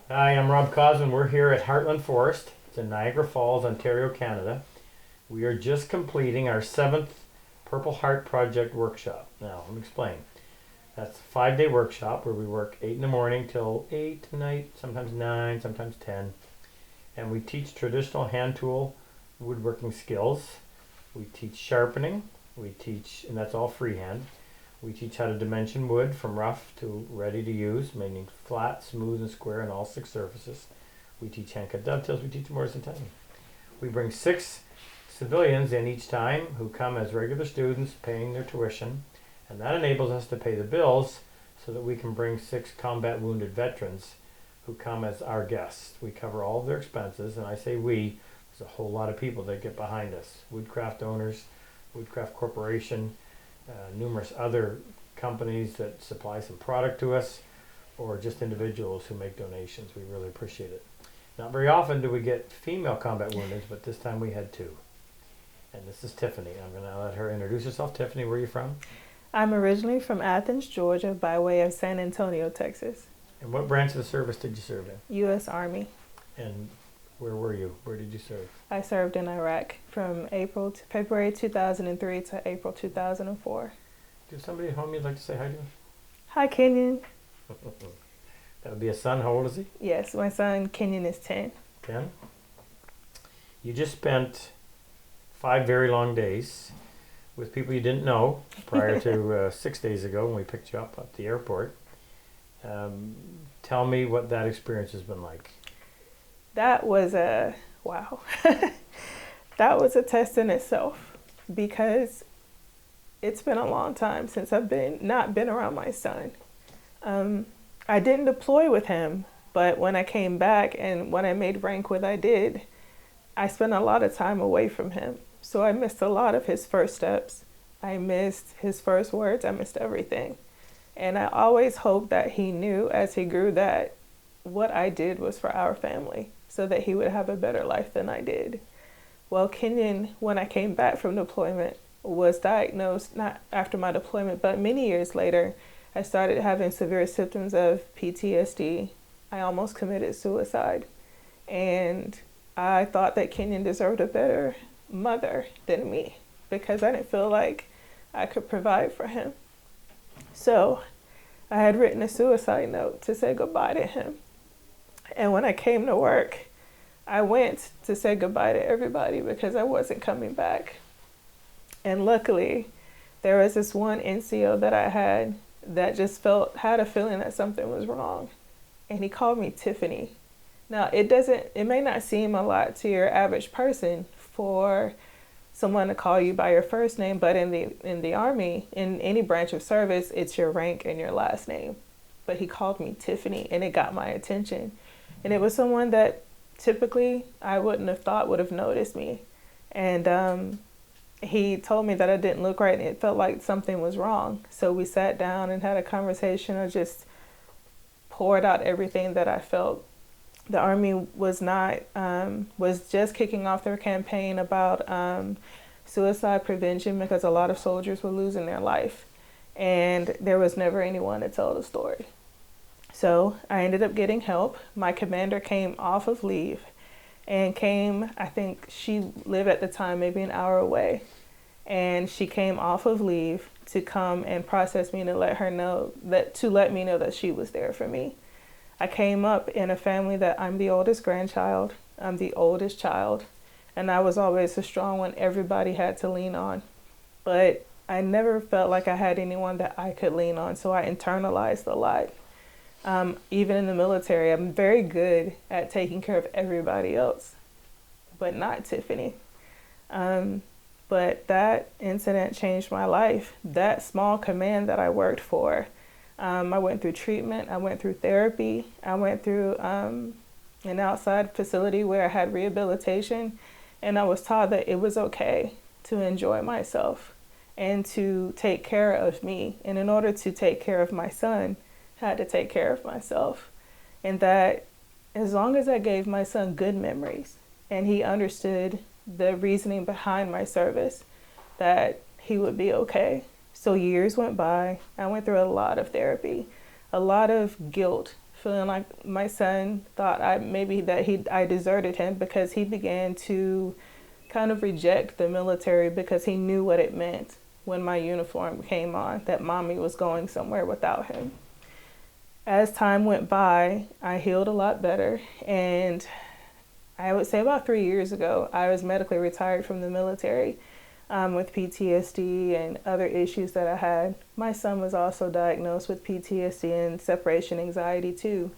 Hi, I'm Rob Cosman. We're here at Heartland Forest. It's in Niagara Falls, Ontario, Canada. We are just completing our 7th Purple Heart Project workshop. Now, let me explain. That's a 5-day workshop where we work 8 in the morning till 8 tonight, sometimes 9, sometimes 10. And we teach traditional hand tool woodworking skills. We teach sharpening. We teach, and that's all freehand. We teach how to dimension wood from rough to ready to use, meaning flat, smooth, and square on all 6 surfaces. We teach hand cut dovetails. We teach mortise and tenon. We bring 6 civilians in each time who come as regular students paying their tuition, and that enables us to pay the bills so that we can bring 6 combat wounded veterans who come as our guests. We cover all of their expenses, and I say we, there's a whole lot of people that get behind us. Woodcraft owners, Woodcraft Corporation, numerous other companies that supply some product to us, or just individuals who make donations. We really appreciate it. Not very often do we get female combat wounded, but this time we had 2. And this is Tiffany. I'm going to let her introduce herself. Tiffany, where are you from? I'm originally from Athens, Georgia, by way of San Antonio, Texas. And what branch of the service did you serve in? U.S. Army. And where were you? Where did you serve? I served in Iraq from February 2003 to April 2004. Do somebody at home you'd like to say hi to? Hi, Kenyon. That would be a son. How old is he? Yes, my son Kenyon is 10. 10. You just spent 5 very long days with people you didn't know prior to 6 days ago when we picked you up at the airport. Tell me what that experience has been like. That was wow. That was a test in itself, because it's been a long time since I've not been around my son. I didn't deploy with him, but when I came back and when I made rank what I did, I spent a lot of time away from him. So I missed a lot of his first steps. I missed his first words. I missed everything. And I always hoped that he knew as he grew that what I did was for our family, so that he would have a better life than I did. Well, Kenyon, when I came back from deployment, was diagnosed not after my deployment, but many years later. I started having severe symptoms of PTSD. I almost committed suicide. And I thought that Kenyon deserved a better mother than me, because I didn't feel like I could provide for him. So I had written a suicide note to say goodbye to him. And when I came to work, I went to say goodbye to everybody because I wasn't coming back. And luckily, there was this one NCO that I had that just had a feeling that something was wrong. And he called me Tiffany. Now, it may not seem a lot to your average person for someone to call you by your first name, but in the Army, in any branch of service, it's your rank and your last name. But he called me Tiffany, and it got my attention. And it was someone that typically I wouldn't have thought would have noticed me. And he told me that I didn't look right, and it felt like something was wrong. So we sat down and had a conversation. I just poured out everything that I felt. The Army was just kicking off their campaign about suicide prevention, because a lot of soldiers were losing their life, and there was never anyone to tell the story. So I ended up getting help. My commander came off of leave and I think she lived at the time maybe an hour away, and she came off of leave to come and process me and to let me know that she was there for me. I came up in a family that I'm the oldest grandchild, I'm the oldest child, and I was always the strong one everybody had to lean on. But I never felt like I had anyone that I could lean on, so I internalized a lot. Even in the military, I'm very good at taking care of everybody else, but not Tiffany. But that incident changed my life. That small command that I worked for, I went through treatment, I went through therapy, I went through an outside facility where I had rehabilitation, and I was taught that it was okay to enjoy myself and to take care of me. And in order to take care of my son, I had to take care of myself. And that as long as I gave my son good memories and he understood the reasoning behind my service, that he would be okay. So years went by. I went through a lot of therapy, a lot of guilt feeling like my son thought I deserted him, because he began to kind of reject the military because he knew what it meant when my uniform came on, that mommy was going somewhere without him. As time went by, I healed a lot better, and I would say about 3 years ago, I was medically retired from the military with PTSD and other issues that I had. My son was also diagnosed with PTSD and separation anxiety too.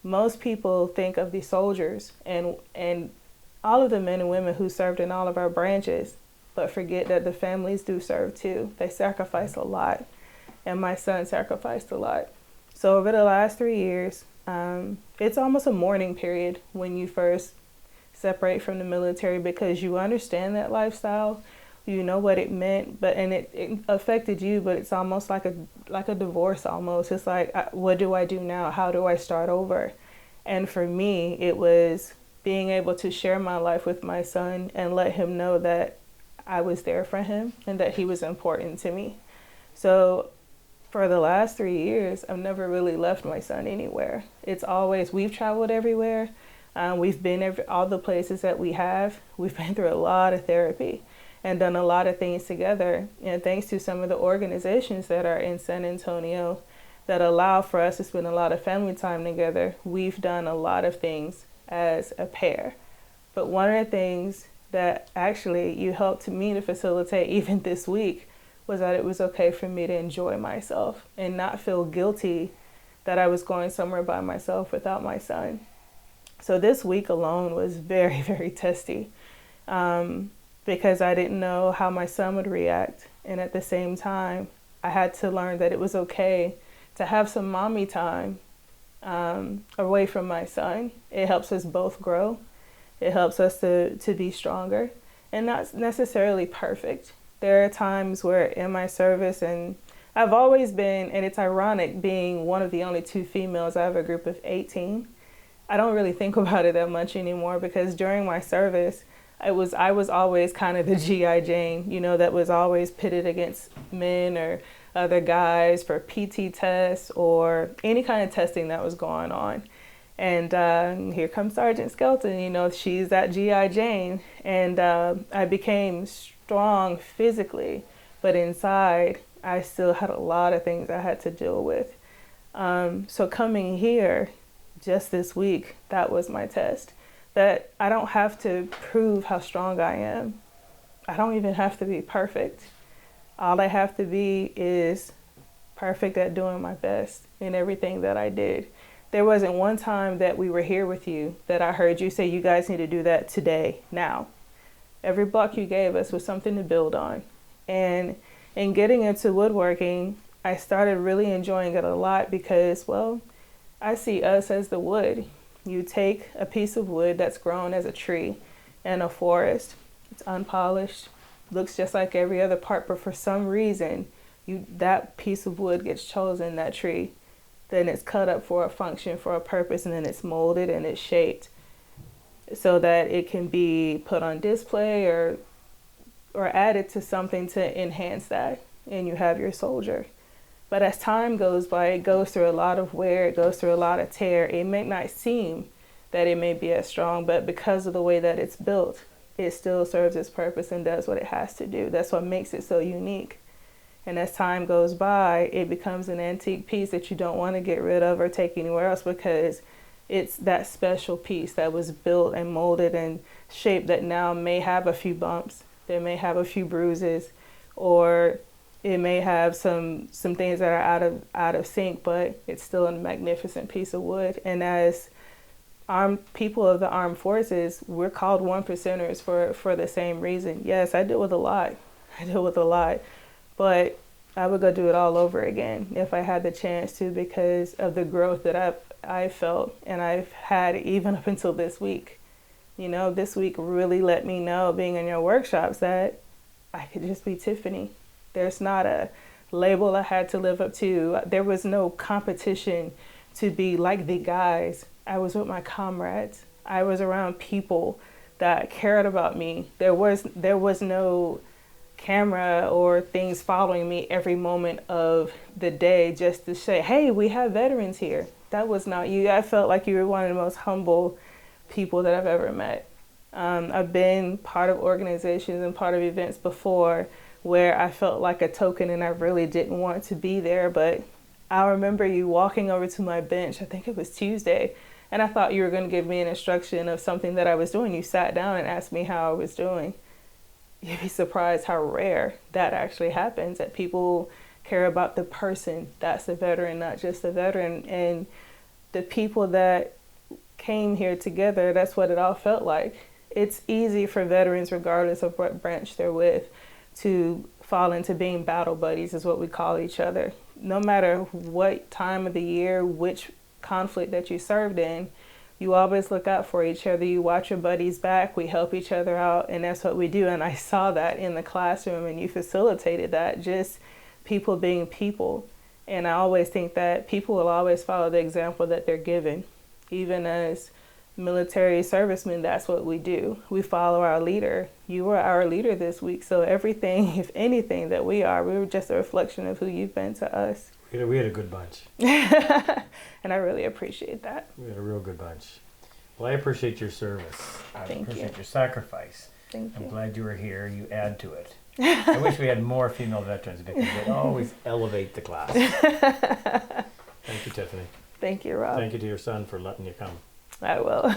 Most people think of the soldiers and all of the men and women who served in all of our branches, but forget that the families do serve too. They sacrifice a lot, and my son sacrificed a lot. So over the last 3 years, it's almost a mourning period when you first separate from the military, because you understand that lifestyle, you know what it meant, and it affected you, but it's almost like a divorce almost. It's like, what do I do now? How do I start over? And for me, it was being able to share my life with my son and let him know that I was there for him and that he was important to me. So for the last 3 years, I've never really left my son anywhere. It's always, we've traveled everywhere. We've been all the places that we have. We've been through a lot of therapy and done a lot of things together. And thanks to some of the organizations that are in San Antonio that allow for us to spend a lot of family time together, we've done a lot of things as a pair. But one of the things that actually you helped me to facilitate even this week was that it was okay for me to enjoy myself and not feel guilty that I was going somewhere by myself without my son. So this week alone was very, very testy, because I didn't know how my son would react. And at the same time, I had to learn that it was okay to have some mommy time away from my son. It helps us both grow. It helps us to be stronger, and not necessarily perfect. There are times where in my service, and I've always been, and it's ironic being one of the only 2 females, I have a group of 18. I don't really think about it that much anymore, because during my service, I was always kind of the G.I. Jane, that was always pitted against men or other guys for PT tests or any kind of testing that was going on. And here comes Sergeant Skelton, she's that G.I. Jane. And I became strong physically, but inside, I still had a lot of things I had to deal with. So coming here just this week, that was my test. That I don't have to prove how strong I am. I don't even have to be perfect. All I have to be is perfect at doing my best in everything that I did. There wasn't one time that we were here with you that I heard you say, you guys need to do that today, now. Every block you gave us was something to build on. And in getting into woodworking, I started really enjoying it a lot because, well, I see us as the wood. You take a piece of wood that's grown as a tree in a forest. It's unpolished, looks just like every other part, but for some reason, that piece of wood gets chosen, that tree. Then it's cut up for a function, for a purpose, and then it's molded and it's shaped so that it can be put on display or added to something to enhance that, and you have your soldier. But as time goes by, it goes through a lot of wear, it goes through a lot of tear. It may not seem that it may be as strong, but because of the way that it's built, it still serves its purpose and does what it has to do. That's what makes it so unique. And as time goes by, it becomes an antique piece that you don't want to get rid of or take anywhere else, because it's that special piece that was built and molded and shaped that now may have a few bumps, that may have a few bruises, or it may have some things that are out of sync, but it's still a magnificent piece of wood. And as armed people of the armed forces, we're called 1%ers for the same reason. Yes, I deal with a lot. But I would go do it all over again if I had the chance to, because of the growth that I felt and I've had even up until this week. This week really let me know, being in your workshops, that I could just be Tiffany. There's not a label I had to live up to. There was no competition to be like the guys. I was with my comrades. I was around people that cared about me. There was no camera or things following me every moment of the day just to say, hey, we have veterans here. that was not you. I felt like you were one of the most humble people that I've ever met. I've been part of organizations and part of events before where I felt like a token and I really didn't want to be there. But I remember you walking over to my bench, I think it was Tuesday, and I thought you were going to give me an instruction of something that I was doing. You sat down and asked me how I was doing. You'd be surprised how rare that actually happens, that people care about the person that's a veteran, not just a veteran. And the people that came here together, that's what it all felt like. It's easy for veterans, regardless of what branch they're with, to fall into being battle buddies, is what we call each other. No matter what time of the year, which conflict that you served in, you always look out for each other. You watch your buddies back, we help each other out, and that's what we do. And I saw that in the classroom, and you facilitated that, just people being people. And I always think that people will always follow the example that they're given. Even as military servicemen, that's what we do. We follow our leader. You were our leader this week, so everything, if anything, that we were just a reflection of who you've been to us. We had a good bunch. And I really appreciate that. We had a real good bunch. Well, I appreciate your service. I Thank appreciate you. your sacrifice. Thank I'm you. glad you were here. You add to it. I wish we had more female veterans because they always elevate the class. Thank you, Tiffany. Thank you, Rob. Thank you to your son for letting you come. I will.